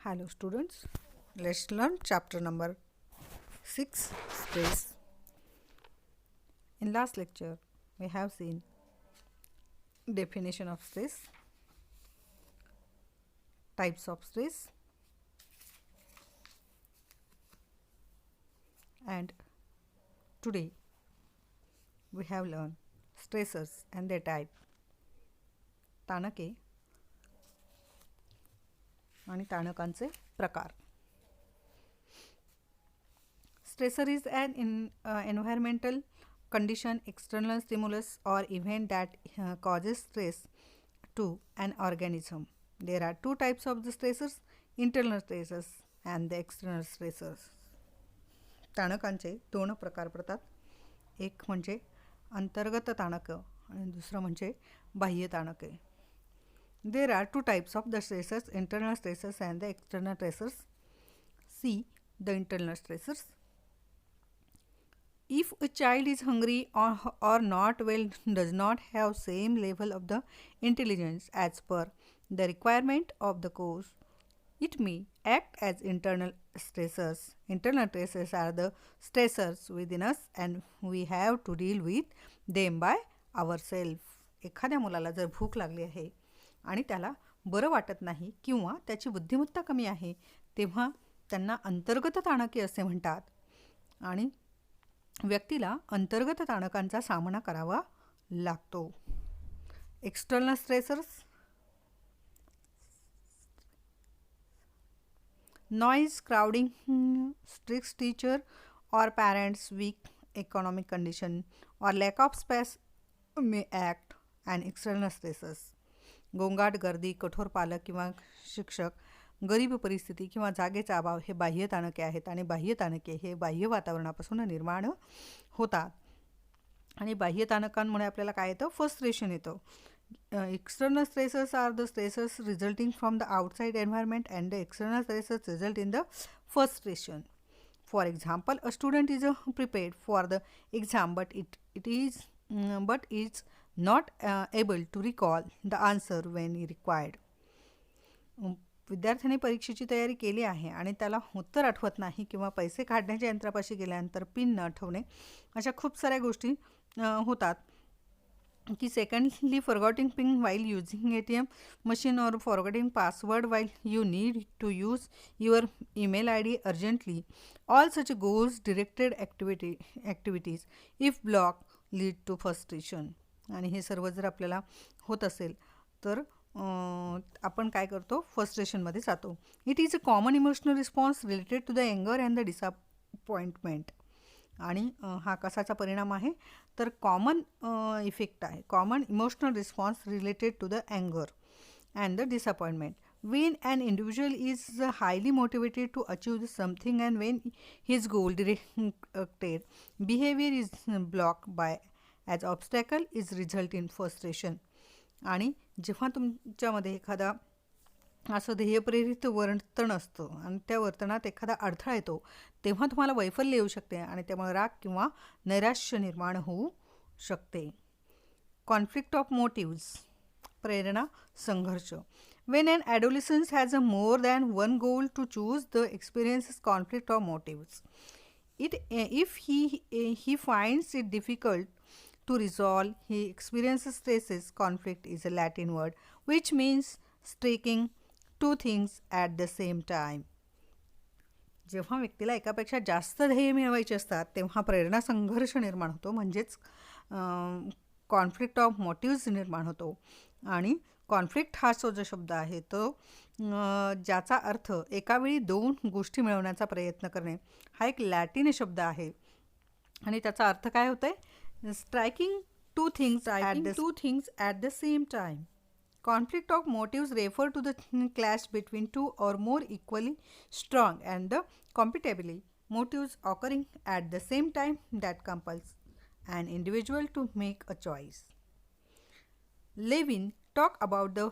Hello students, let's learn chapter number 6 stress. In last lecture we have seen definition of stress, types of stress, and today we have learned stressors and their type, ताणके आणि ताणकांचे प्रकार. Stressor is an environmental condition, external stimulus or event that causes stress to an organism. There are two types of the stressors, internal stressors and the external stressors. ताणकांचे दोन प्रकार पडतात. एक म्हणजे अंतर्गत ताणक आणि दुसरं म्हणजे बाह्य ताणके. There are two types of the stressors, internal stressors and the external stressors. See the internal stressors. If a child is hungry or not well, does not have same level of the intelligence as per the requirement of the course, it may act as internal stressors. Internal stressors are the stressors within us and we have to deal with them by ourselves. एखाद्या मुलाला जर भूक लागली आहे आणि त्याला बरं वाटत नाही किंवा त्याची बुद्धिमत्ता कमी आहे तेव्हा त्यांना अंतर्गत ताणके असे म्हणतात आणि व्यक्तीला अंतर्गत ताणकांचा सामना करावा लागतो. External stressors, noise, crowding, strict teacher or parents, weak economic condition or lack of space may act and external stresses. गोंगाट, गर्दी, कठोर पालक किंवा शिक्षक, गरीब परिस्थिती किंवा जागेचा अभाव हे बाह्य ताणके आहेत आणि बाह्य ताणके हे बाह्य वातावरणापासून निर्माण होतात आणि बाह्य ताणकांमुळे आपल्याला काय येतं, फ्रस्ट्रेशन येतं. External stressors are the stressors resulting from the outside environment and the external stressors result in the frustration. For example, a student is prepared for the exam but is not able to recall the answer when required. विद्यार्थ्याने परीक्षेची तयारी केली आहे आणि त्याला उत्तर आठवत नाही किंवा पैसे काढण्याच्या यंत्रापाशी गेल्यानंतर पिन न आठवणे अशा खूप साऱ्या गोष्टी होतात की secondly forgetting PIN while using ATM machine or forgetting password while you need to use your email ID urgently. All such goals directed activities if block lead to frustration. आणि हे सर्व जर आपल्याला होत असेल तर आपण काय करतो, फ्रस्ट्रेशनमध्ये जातो. It is a common emotional response related to the anger and the disappointment. आणि हा कशाचा परिणाम आहे तर कॉमन इफेक्ट आहे, common emotional response related to the अँगर and the disappointment. When an individual is highly motivated to achieve something and when his goal directed behavior is blocked by as obstacle is result in frustration. आणि जेव्हा तुमच्यामध्ये एखादा असं ध्येयप्रेरित वर्तन असतं आणि त्या वर्तनात एखादा अडथळा येतो तेव्हा तुम्हाला वैफल्य येऊ शकते आणि त्यामुळे राग किंवा नैराश्य निर्माण होऊ शकते. कॉन्फ्लिक्ट ऑफ मोटिव्स, प्रेरणा संघर्ष. When an adolescent has a more than one goal to choose, the experiences conflict of motives. If he finds it difficult to resolve, he experiences stresses. Conflict is a Latin word which means striking two things at the same time. जेव्हा व्यक्तीला एकापेक्षा जास्त ध्येय मिळवायचे असतात तेव्हा प्रेरणा संघर्ष निर्माण होतो, म्हणजेच कॉन्फ्लिक्ट ऑफ मोटिव्स निर्माण होतो. आणि कॉन्फ्लिक्ट हा जो शब्द आहे तो ज्याचा अर्थ एकावेळी दोन गोष्टी मिळवण्याचा प्रयत्न करणे हा एक लॅटिन शब्द आहे आणि त्याचा अर्थ काय होतं आहे, striking two things at the same time. Conflict of motives refer to the clash between two or more equally strong and the compatible motives occurring at the same time that compels an individual to make a choice. Levin talk about the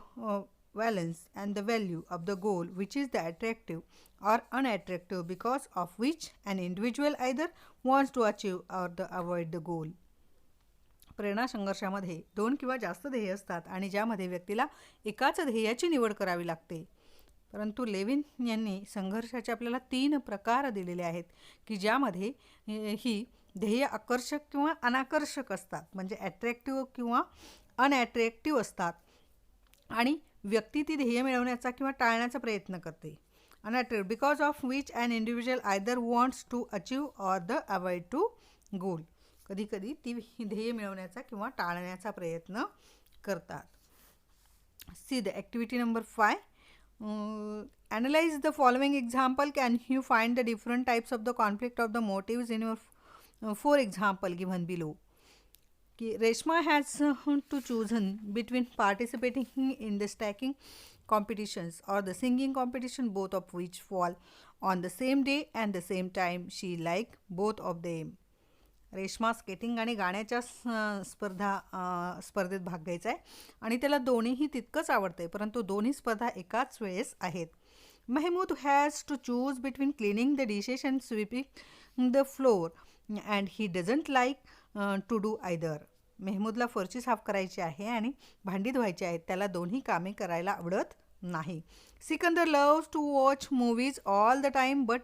valence and the value of the goal which is the attractive or unattractive because of which an individual either wants to achieve or avoid the goal. प्रेरणा संघर्षामध्ये दोन किंवा जास्त ध्येय असतात आणि ज्यामध्ये व्यक्तीला एकाच ध्येयाची निवड करावी लागते परंतु लेविन यांनी संघर्षाचे आपल्याला 3 प्रकार दिलेले आहेत की ज्यामध्ये ही ध्येय आकर्षक किंवा अनाकर्षक असतात, म्हणजे ॲट्रॅक्टिव्ह किंवा अनॲट्रॅक्टिव्ह असतात, आणि व्यक्ती ती ध्येय मिळवण्याचा किंवा टाळण्याचा प्रयत्न करते. Unattractive because of which an individual either wants to achieve or the avoid to goal. कधीकधी ती ध्येय मिळवण्याचा किंवा टाळण्याचा प्रयत्न करतात. See the activity number 5. Analyze the following example. Can you find the different types of the conflict of the motives in your 4 example given below? कि Reshma has to choose between participating in the stacking competitions or the singing competition, both of which fall on the same day and the same time. She like both of them. Reshma skating आणि गाण्याच्या स्पर्धेत भाग घ्यायचा आहे आणि त्याला दोन्हीही तितकंच आवडते, परंतु दोन्ही स्पर्धा एकाच वेळेस आहेत. Mahmood has to choose between cleaning the dishes and sweeping the floor and he doesn't like to do either. महमूदला फरशी साफ करायची आहे आणि भांडी धुवायची आहेत, त्याला दोन्ही कामे करायला आवडत नाही. Sikandar loves to watch movies all the time but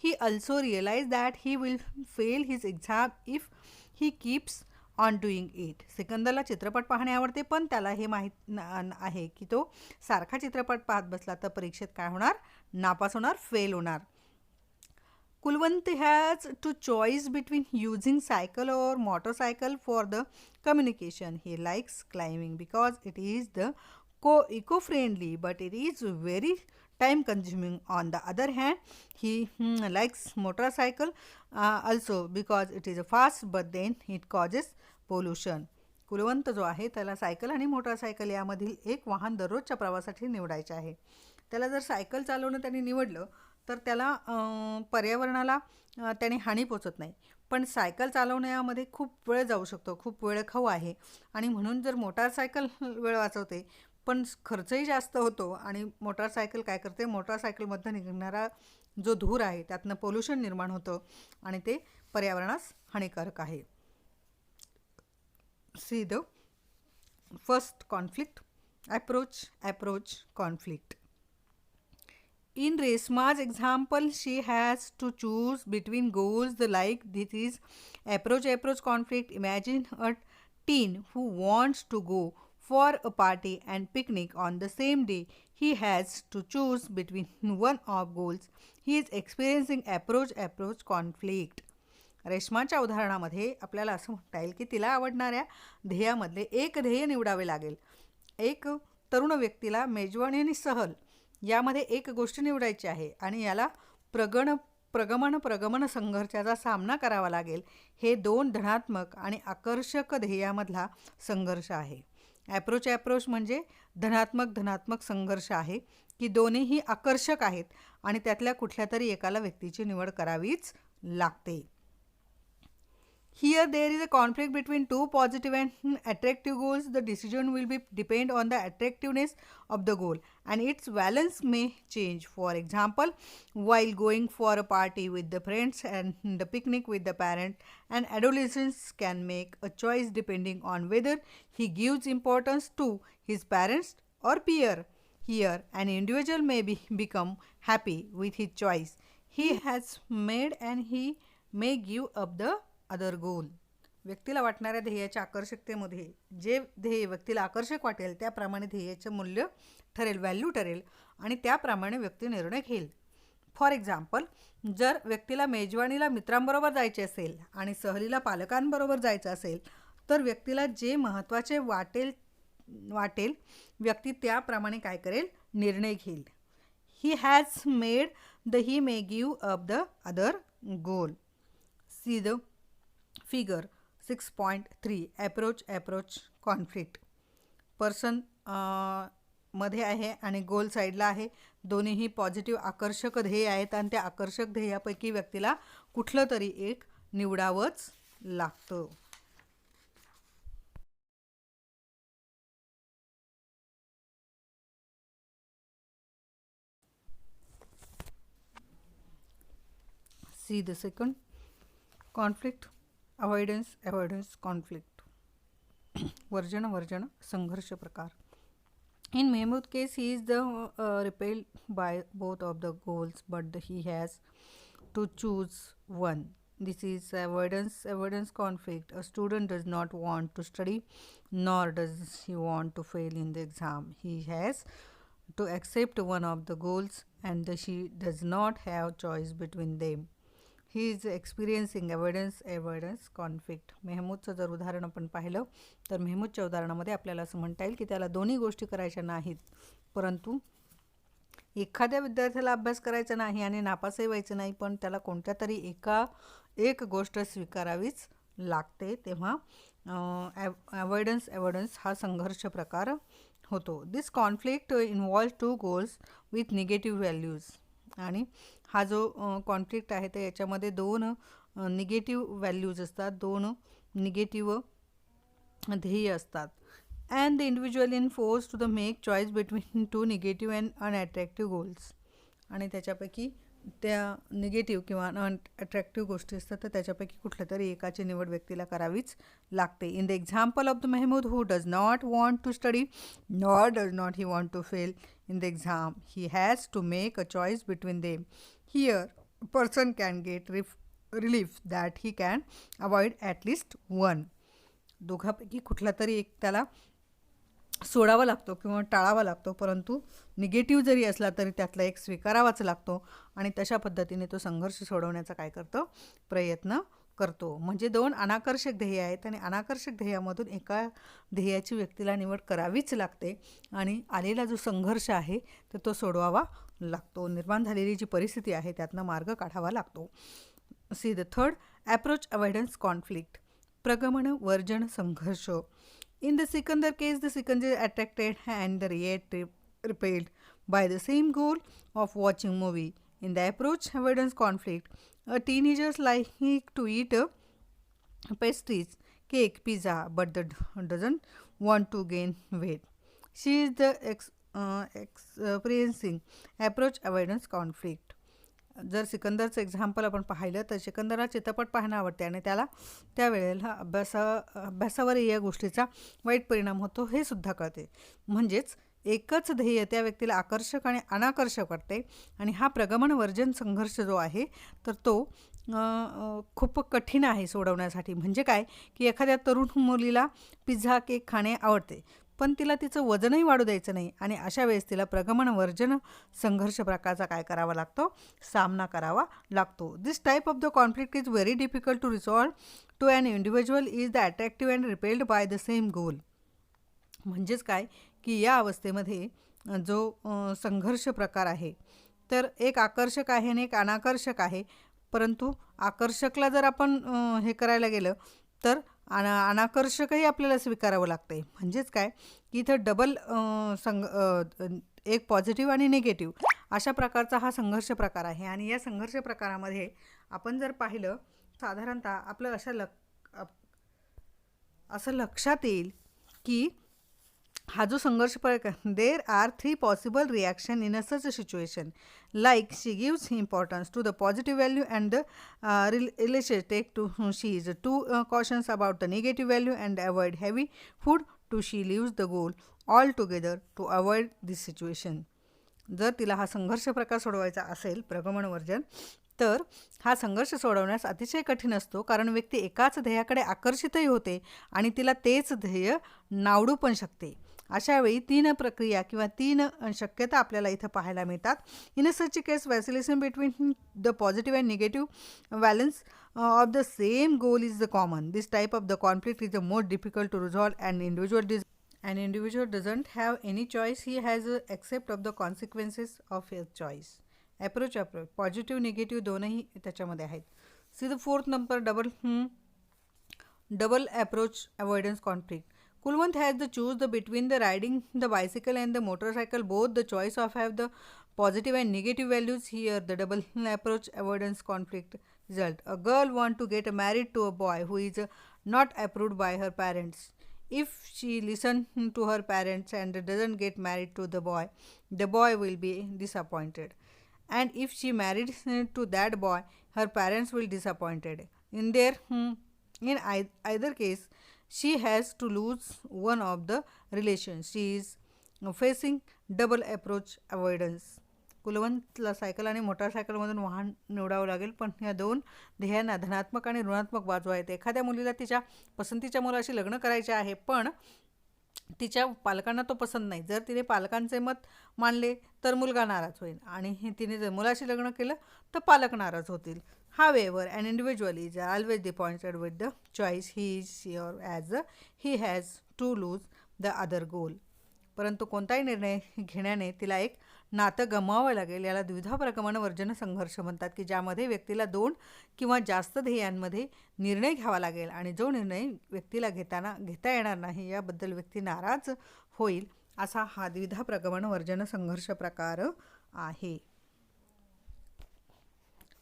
he also realized that he will fail his exam if he keeps on doing it. सिकंदरला चित्रपट पाहणे आवडते, पण त्याला हे माहीत आहे की तो सारखा चित्रपट पाहत बसला तर परीक्षेत काय होणार, नापास होणार, फेल होणार. Kulwant has to choice between using cycle or motorcycle for the communication. He likes climbing because it is the eco-friendly, but it is very time consuming. On the other hand, he likes motorcycle also because it is fast, but then it causes pollution. Kulwant जो आहे त्याला cycle आणि motorcycle यामधील एक वाहन दररोजच्या प्रवासासाठी निवडायचे आहे. त्याला जर सायकल चालवणं त्याने निवडलं तर त्याला पर्यावरणाला त्याने हानी पोचत नाही, पण सायकल चालवण्यामध्ये खूप वेळ जाऊ शकतो, खूप वेळखाऊ आहे, आणि म्हणून जर मोटारसायकल वेळ वाचवते पण खर्चही जास्त होतो. आणि मोटारसायकल काय करते, मोटारसायकलमधून निघणारा जो धूर आहे त्यातनं पोल्युशन निर्माण होतं आणि ते पर्यावरणास हानिकारक आहे. See the first conflict, approach conflict. In Reshma's example, she has to choose between goals like this is approach conflict. Imagine a teen who wants to go for a party and picnic on the same day. He has to choose between one of goals. He is experiencing approach conflict. रेश्माच्या उदाहरणामध्ये आपल्याला असं म्हणता येईल की तिला आवडणाऱ्या ध्येयामधले एक ध्येय निवडावे लागेल. एक तरुण व्यक्तीला मेजवानी आणि सहल यामध्ये एक गोष्ट निवडायची आहे आणि याला प्रगमन संघर्षाचा सामना करावा लागेल. हे 2 धनात्मक आणि आकर्षक ध्येयामधला संघर्ष आहे. ॲप्रोच म्हणजे धनात्मक संघर्ष आहे की दोन्हीही आकर्षक आहेत आणि त्यातल्या कुठल्या तरी एकाला व्यक्तीची निवड करावीच लागते. Here there is a conflict between 2 positive and attractive goals. The decision will depend on the attractiveness of the goal and its balance may change. For example, while going for a party with the friends and the picnic with the parent, an adolescent can make a choice depending on whether he gives importance to his parents or peer. Here, an individual may become happy with his choice he has made and he may give up the other goal. व्यक्तीला वाटणाऱ्या ध्येयाच्या आकर्षकतेमध्ये जे ध्येय व्यक्तीला आकर्षक वाटेल त्याप्रमाणे ध्येयाचं मूल्य ठरेल, व्हॅल्यू ठरेल, आणि त्याप्रमाणे व्यक्ती निर्णय घेईल. फॉर एक्झाम्पल, जर व्यक्तीला मेजवानीला मित्रांबरोबर जायचे असेल आणि सहलीला पालकांबरोबर जायचं असेल तर व्यक्तीला जे महत्त्वाचे वाटेल व्यक्ती त्याप्रमाणे काय करेल, निर्णय घेईल. He has made the he may give up the other goal. See the figure 6.3 approach conflict. Person मध्ये आहे आणि गोल साईडला आहे. दोन्हीही पॉझिटिव्ह आकर्षक ध्येय आहेत आणि त्या आकर्षक ध्येयापैकी व्यक्तीला कुठलं तरी एक निवडावंच लागतं. See the second conflict, avoidance conflict. Version संघर्ष प्रकार. In Mahmood's case, he is the repelled by both of the goals, but he has to choose one. This is avoidance conflict. A student does not want to study, nor does he want to fail in the exam. He has to accept one of the goals, and she does not have choice between them. He is experiencing avoidance conflict. मेहमूदचं जर उदाहरण आपण पाहिलं तर मेहमूदच्या उदाहरणामध्ये आपल्याला असं म्हणता येईल की त्याला दोन्ही गोष्टी करायच्या नाहीत, परंतु एखाद्या विद्यार्थ्याला अभ्यास करायचा नाही आणि नापासही व्हायचं नाही, पण त्याला कोणत्या तरी एक गोष्ट स्वीकारावीच लागते. तेव्हा ॲव्हॉइडन्स हा संघर्ष प्रकार होतो. This conflict involve two goals with negative values. आणि हा जो कॉन्फ्लिक्ट आहे तर याच्यामध्ये दोन निगेटिव्ह व्हॅल्यूज असतात, दोन निगेटिव्ह ध्येय असतात. And the individual in force to the make choice between two negative and unattractive goals. आणि त्याच्यापैकी त्या निगेटिव्ह किंवा अनअट्रॅक्टिव्ह गोष्टी असतात तर त्याच्यापैकी कुठल्या तरी एकाची निवड व्यक्तीला करावीच लागते. In the example of the Mehmood who does not want to study nor does not he want to fail in the exam, he has to make a choice between them. Here, a person can get relief that he can avoid at least one. दोघांपैकी कुठला तरी एक त्याला सोडावा लागतो किंवा टाळावा लागतो, परंतु निगेटिव्ह जरी असला तरी त्यातला एक स्वीकारावाच लागतो. आणि तशा पद्धतीने तो संघर्ष सोडवण्याचा काय करतो, प्रयत्न करतो. म्हणजे दोन अनाकर्षक ध्येय आहेत आणि अनाकर्षक ध्येयामधून एका ध्येयाची व्यक्तीला निवड करावीच लागते आणि आलेला जो संघर्ष आहे तर तो सोडवावा लागतो. निर्माण झालेली जी परिस्थिती आहे त्यातनं मार्ग काढावा लागतो. See the third approach avoidance conflict. प्रगमन वर्जन संघर्ष. In the Sikandar case the Sikandar attracted and the रिएट repelled by the same goal of watching movie. In the approach avoidance conflict, a teenagers like to eat pastries, cake, pizza, but doesn't want to gain weight. She is the experiencing approach avoidance conflict. जर सिकंदरचं example आपण पाहिलं तर सिकंदरला चित्रपट पाहणं आवडते आणि त्याला त्यावेळेला अभ्यासावर या गोष्टीचा वाईट परिणाम होतो हे सुद्धा कळते. म्हणजेच एकच ध्येय त्या व्यक्तीला आकर्षक आणि अनाकर्षक वाटते. आणि हा प्रगमन वर्जन संघर्ष जो आहे तर तो खूप कठीण आहे सोडवण्यासाठी. म्हणजे काय की एखाद्या तरुण मुलीला पिझ्झा केक खाणे आवडते, पण तिला तिचं वजनही वाढू द्यायचं नाही आणि अशा वेळेस तिला प्रगमन वर्जन संघर्ष प्रकारचा काय करावा लागतो, सामना करावा लागतो. This type of the conflict is very difficult to resolve to an individual is the attractive and repelled by the same goal. म्हणजेच काय की या अवस्थेमध्ये जो संघर्ष प्रकार आहे तर एक आकर्षक आहे आणि एक अनाकर्षक आहे, परंतु आकर्षकला जर आपण हे करायला गेलं तर अनाकर्षकही आपल्याला स्वीकारावं लागते. म्हणजेच काय की इथं डबल एक पॉझिटिव्ह आणि निगेटिव्ह अशा प्रकारचा हा संघर्ष प्रकार आहे. आणि या संघर्ष प्रकारामध्ये आपण जर पाहिलं साधारणतः आपलं असं लक्षात येईल की हा जो संघर्ष प्रकार, there are 3 possible reaction in a such a situation. Like she gives importance to the positive value and the relation take to she is to cautious about the negative value and avoid heavy food to she leaves the goal all together to avoid this situation. जर तिला हा संघर्ष प्रकार सोडवायचा असेल प्रगमन version तर हा संघर्ष सोडवण्यास अतिशय कठीण असतो, कारण व्यक्ती एकाच ध्येयाकडे आकर्षितही होते आणि तिला तेच ध्येय नावडू पण शकते. अशावेळी 3 प्रक्रिया किंवा 3 शक्यता आपल्याला इथं पाहायला मिळतात. In a such case vacillation between the positive and negative valence of the same goal is the common. This type of the conflict is the most difficult to resolve and individual doesn't have any choice. He has accept of the consequences of his choice. Approach positive negative दोनही त्याच्यामध्ये आहेत. See the fourth number double approach avoidance conflict. Kulwant has the choose between the riding the bicycle and the motorcycle. Both the choice of have the positive and negative values. Here the double approach avoidance conflict result. A girl want to get married to a boy who is not approved by her parents. If she listen to her parents and doesn't get married to the boy will be disappointed. And if she married to that boy, her parents will disappointed. In either case, she has to lose one of the relations. She is facing double approach avoidance. कुलवंतला cycle आणि मोटारसायकलमधून वाहन निवडावं लागेल, पण या दोन ध्येयांना धनात्मक आणि ऋणात्मक बाजू आहेत. एखाद्या मुलीला तिच्या पसंतीच्या मुलाशी लग्न करायचे आहे, पण तिच्या पालकांना तो पसंत नाही. जर तिने पालकांचे मत मानले तर मुलगा नाराज होईल, आणि तिने जर मुलाशी लग्न केलं तर पालक नाराज होतील. However, an individual is always disappointed with the choice he is or as he has to lose the other goal. परंतु कोणताही निर्णय घेण्याने तिला एक नातं गमावावं लागेल. याला द्विधा प्रगमन वर्जन संघर्ष म्हणतात, की ज्यामध्ये व्यक्तीला दोन किंवा जास्त ध्येयांमध्ये निर्णय घ्यावा लागेल, आणि जो निर्णय व्यक्तीला घेता येणार नाही याबद्दल व्यक्ती नाराज होईल. असा हा द्विधा प्रगमन वर्जन संघर्ष प्रकार आहे.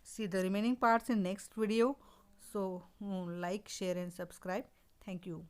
See the remaining parts in next video. So like, share and subscribe. Thank you.